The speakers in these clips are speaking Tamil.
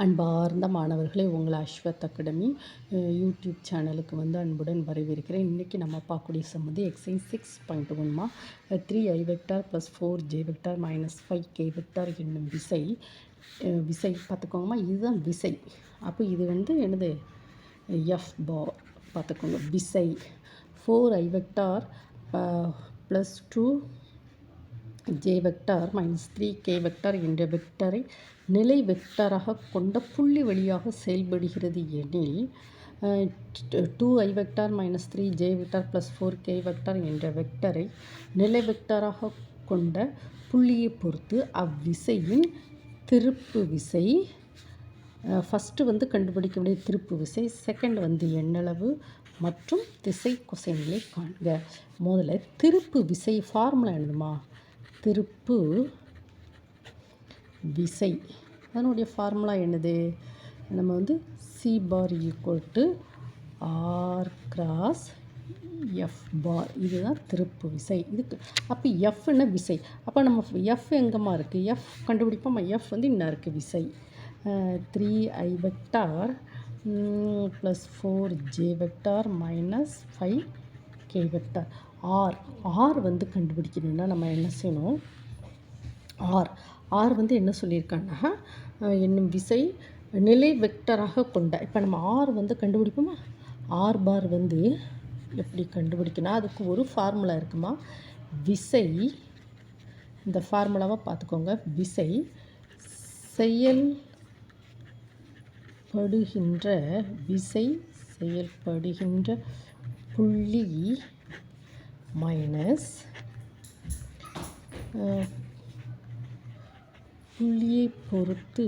அன்பார்ந்த மாணவர்களே, உங்களை அஸ்வத் அகாடமி யூடியூப் சேனலுக்கு அன்புடன் வரவேற்கிறேன். இன்றைக்கி நம்ம பார்க்கக்கூடிய சம் எக்ஸைஸ் 6.1மா 3i vector + 4j vector - 5k vector என்னும் விசை பார்த்துக்கோங்கம்மா. இதுதான் விசை. அப்போ இது என்னது எஃப் பார் பார்த்துக்கோங்க. விசை 4i vector + 2j vector - 3k vector என்ற வெக்டரை நிலை வெக்டராக கொண்ட புள்ளி வழியாக செயல்படுகிறது எனில் 2i vector - 3j vector + 4k vector என்ற வெக்டரை நிலை வெக்டராக கொண்ட புள்ளியை பொறுத்து அவ்விசையின் திருப்பு விசை ஃபஸ்ட்டு கண்டுபிடிக்க வேண்டிய திருப்பு விசை, செகண்ட் எண்ணளவு மற்றும் திசை கொசைன்களை காண்க. முதல்ல திருப்பு விசை ஃபார்முலா எழுதுமா. திருப்பு விசை அதனுடைய ஃபார்முலா என்னது? நம்ம C bar = R cross F பார். இதுதான் திருப்பு விசை. இதுக்கு அப்போ எஃப்னு விசை. அப்போ நம்ம எஃப் எங்கேம்மா இருக்குது? எஃப் கண்டுபிடிப்போம். எஃப் இன்னும் இருக்குது விசை. 3i vector + 4j vector - 5k vector. R கண்டுபிடிக்கணும்னா நம்ம என்ன செய்யணும்? ஆர் என்ன சொல்லியிருக்காங்கன்னா என்னும் விசை நிலை வெக்டராக கொண்ட. இப்போ நம்ம ஆர் கண்டுபிடிப்போமா. ஆர் பார் எப்படி கண்டுபிடிக்கணும்? அதுக்கு ஒரு ஃபார்முலா இருக்குமா. விசை, இந்த ஃபார்முலாவை பார்த்துக்கோங்க. விசை செயல்படுகின்ற புள்ளி மைனஸ் புள்ளியை பொறுத்து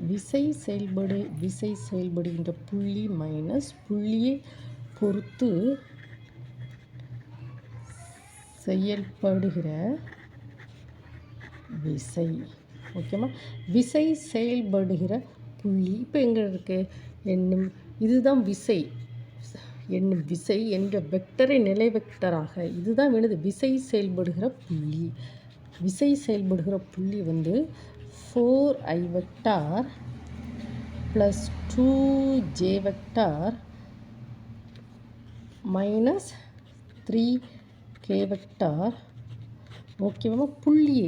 விசை செயல்படுகின்ற புள்ளி மைனஸ் புள்ளியை பொறுத்து செயல்படுகிற விசை. ஓகேம்மா. விசை செயல்படுகிற புள்ளி இப்போ எங்கே இருக்குது? இதுதான் விசை. என்னும் விசை என்ற வெக்டரை நிலை வெக்டராக, இதுதான் விசை செயல்படுகிற புள்ளி. விசை செயல்படுகிற புள்ளி 4i vector + 2j vector - 3k vector. ஓகேவா. புள்ளி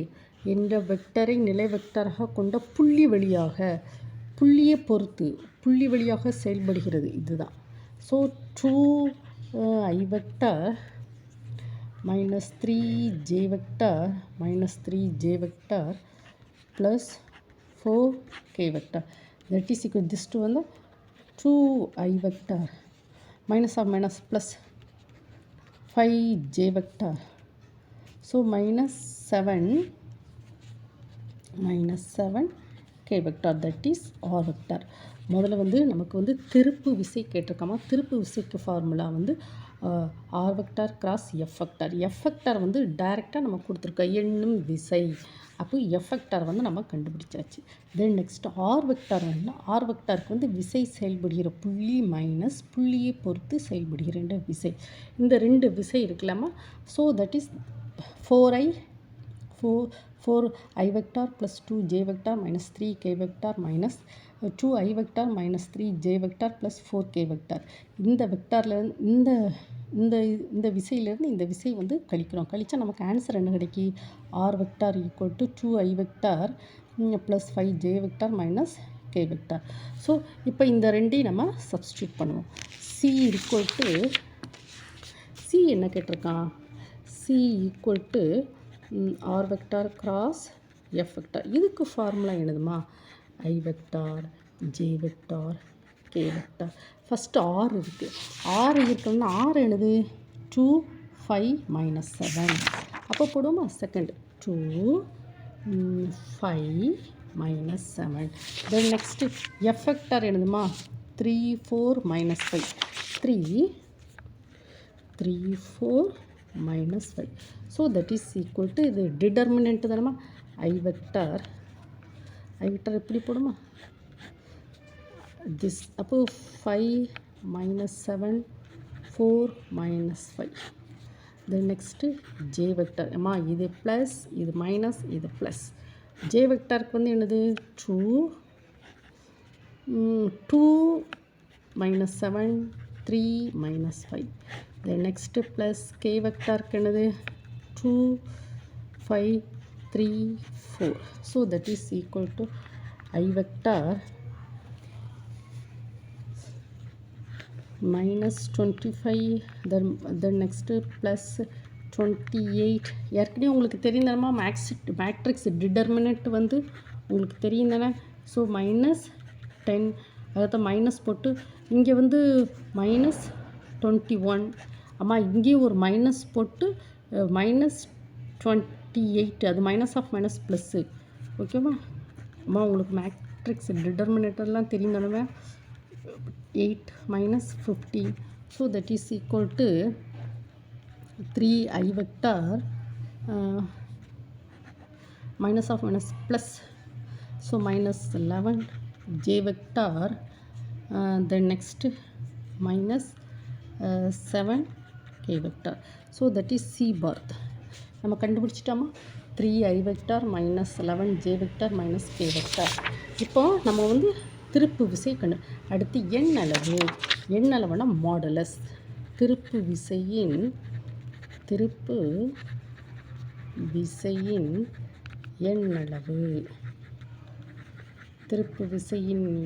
என்ற வெக்டரை நிலை வெக்டராக கொண்ட புள்ளியை பொறுத்து புள்ளி வழியாக செயல்படுகிறது. இதுதான். So 2i vector - 3j vector - 3j vector + 4k vector. That is equal this to 2i vector - plus 5j vector. So -7k vector. That is R vector. முதல்ல நமக்கு திருப்பு விசை கேட்டிருக்காமா. திருப்பு விசைக்கு formula R vector cross F vector. F vector டைரெக்டாக நம்ம கொடுத்துருக்கோம் என்னும் விசை. அப்போ எஃப் வெக்டார் நம்ம கண்டுபிடிச்சாச்சு. Then next R vector R வெக்டாருக்கு விசை செயல்படுகிற புள்ளி மைனஸ் புள்ளியை பொறுத்து செயல்படுகிற விசை. இந்த ரெண்டு விசை இருக்கலாமா. So that is 4i vector + 2j vector - 3k vector - 2i vector - 3j vector + 4k vector. இந்த வெக்டாரில் இந்த விசையிலேருந்து இந்த விசை கழிக்கிறோம். கழிச்சா நமக்கு ஆன்சர் என்ன கிடைக்கி? R vector = 2i vector + 5j vector - k vector. So இப்போ இந்த ரெண்டையும் நம்ம சப்ஸ்டியூட் பண்ணுவோம். சி என்ன கேட்டிருக்கான்? C = R vector cross F vector. இதுக்கு ஃபார்முலா என்னதுமா? I vector, J vector, K vector. First R இருக்குது. ஆர் இருக்கணும்னா ஆர் என்னது? 2 5 -7. அப்போ போடுவோமா. Second 2 5 -7. Then next F vector என்னதுமா? 3 4 -5. 3 4 -5. So that is equal to இது டிட்டர்மினன்ட் தானேம்மா. ஐ வெக்டார் எப்படி போடுமா? திஸ். அப்போ 5 -7 4 -5. Then next J vector. அம்மா இது ப்ளஸ் இது மைனஸ் இது ப்ளஸ். ஜே வெக்டாருக்கு வந்து என்னது 2 minus 7 3 minus 5. The next plus k வெக்டாருக்கு என்னது 2 5 3 4. So that is equal to I vector minus 25, then next plus 28. ஏற்கனவே உங்களுக்கு தெரியும் தானே மேட்ரிக்ஸ் டிட்டர்மினன்ட் வந்து உங்களுக்கு தெரியும் தானே. ஸோ -10 அதாவது மைனஸ் போட்டு இங்கே வந்து -21. அம்மா இங்கேயும் ஒரு மைனஸ் போட்டு -28, அது மைனஸ் ஆஃப் மைனஸ் ப்ளஸ்ஸு. ஓகேவா அம்மா உங்களுக்கு மேட்ரிக்ஸ் டிட்டர்மினேட்டர்லாம் தெரியும் தானே. 8 minus 15. So that is equal to 3i vector minus of minus plus. So minus 11 j vector, then next minus 7 k vector. So that is C bar. நம்ம கண்டுபிடிச்சிட்டோமா. 3i vector minus 11 j vector minus k vector. இப்போ நம்ம வந்து திருப்பு விசை அடுத்து எண்ணளவுனா மாடுலஸ். திருப்பு விசையின்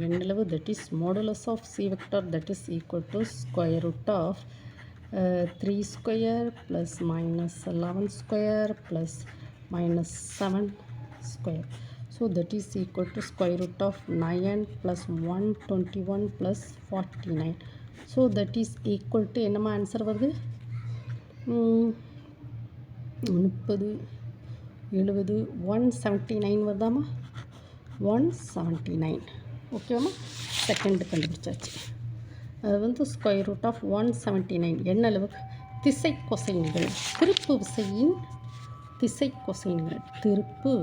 எண்ணளவு that is modulus of c vector, that is equal to square root of 3 square plus minus 11 square plus minus 7 square. So that is equal to square root of 9 plus 121 plus 49. So that is equal to என்னமா ஆன்சர் வருது 30 70 179 வருதாமா. 179. ஓகேவாம்மா. செகண்ட் கண்டுபிடிச்சாச்சு. அது வந்து ஸ்கொயர் ரூட் ஆஃப் 179. எண்ணளவு திசை கொசைன்கள். திருப்பு விசையின் திசை கொசைன்கள். திருப்பு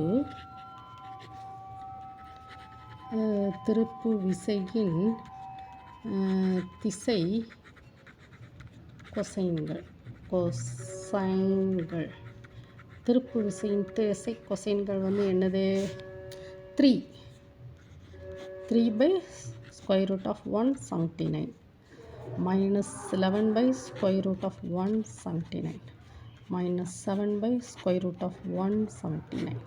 விசையின் திசை கொசைன்கள். திருப்பு விசையின் திசை கொசைன்கள் வந்து என்னது 3 by square root of 179 minus 11 by square root of 179 minus 7 by square root of 179.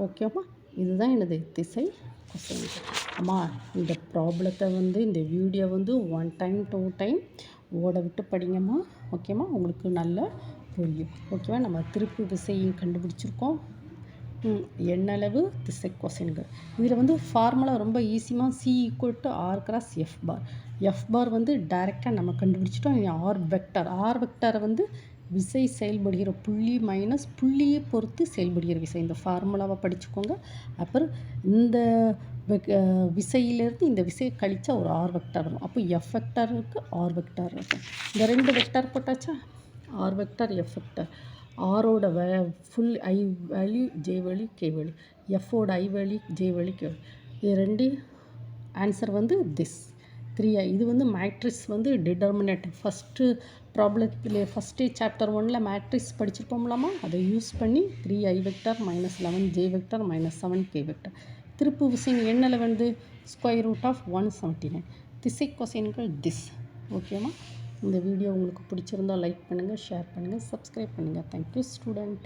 ஓகேவா. இதுதான் எனது திசை கொசைன்கள். அம்மா இந்த ப்ராப்ளத்தை வந்து இந்த வீடியோ வந்து 1 time 2 time ஓட விட்டு படிங்கம்மா. ஓகேம்மா. உங்களுக்கு நல்லா புரியும். ஓகேவா. நம்ம திருப்பு விசையை கண்டுபிடிச்சிருக்கோம். எண்ணளவு திசை கொசைன்கள். இதில் வந்து ஃபார்முலா ரொம்ப ஈஸியாக C = R × F பார். F பார் வந்து டைரெக்டாக நம்ம கண்டுபிடிச்சிட்டோம். ஆர் வெக்டரை வந்து விசை செயல்படுகிற புள்ளி மைனஸ் புள்ளியை பொறுத்து செயல்படுகிற விசை. இந்த ஃபார்முலாவை படிச்சுக்கோங்க. அப்புறம் இந்த விசையிலேருந்து இந்த விசையை கழித்தா ஒரு ஆர் வெக்டார் வரும். அப்போ எஃப் வெக்டார் இருக்குது, ஆர் வெக்டார் இருக்குது. இந்த 2 வெக்டார் போட்டாச்சா. R vector F vector. ஆரோட full I value J value K value, எஃபோட I value J value K value. இது 2 ஆன்சர் வந்து திஸ் 3i. இது வந்து மேட்ரிக்ஸ் வந்து டிட்டர்மினேட்டிவ். ஃபஸ்ட்டு ப்ராப்ளத்தில் ஃபஸ்ட்டு சாப்டர் 1ல் மேட்ரிக்ஸ் படிச்சிருப்போம்லாமா. அதை யூஸ் பண்ணி 3i vector minus 11 J vector minus 7 K vector. திருப்பு விசையின் எண்ணளவு வந்து ஸ்கொயர் ரூட் ஆஃப் 179. திசை கொசைன்கள் திஸ். ஓகேம்மா. இந்த வீடியோ உங்களுக்கு பிடிச்சிருந்தால் லைக் பண்ணுங்கள், ஷேர் பண்ணுங்கள், சப்ஸ்கிரைப் பண்ணுங்கள். Thank you student.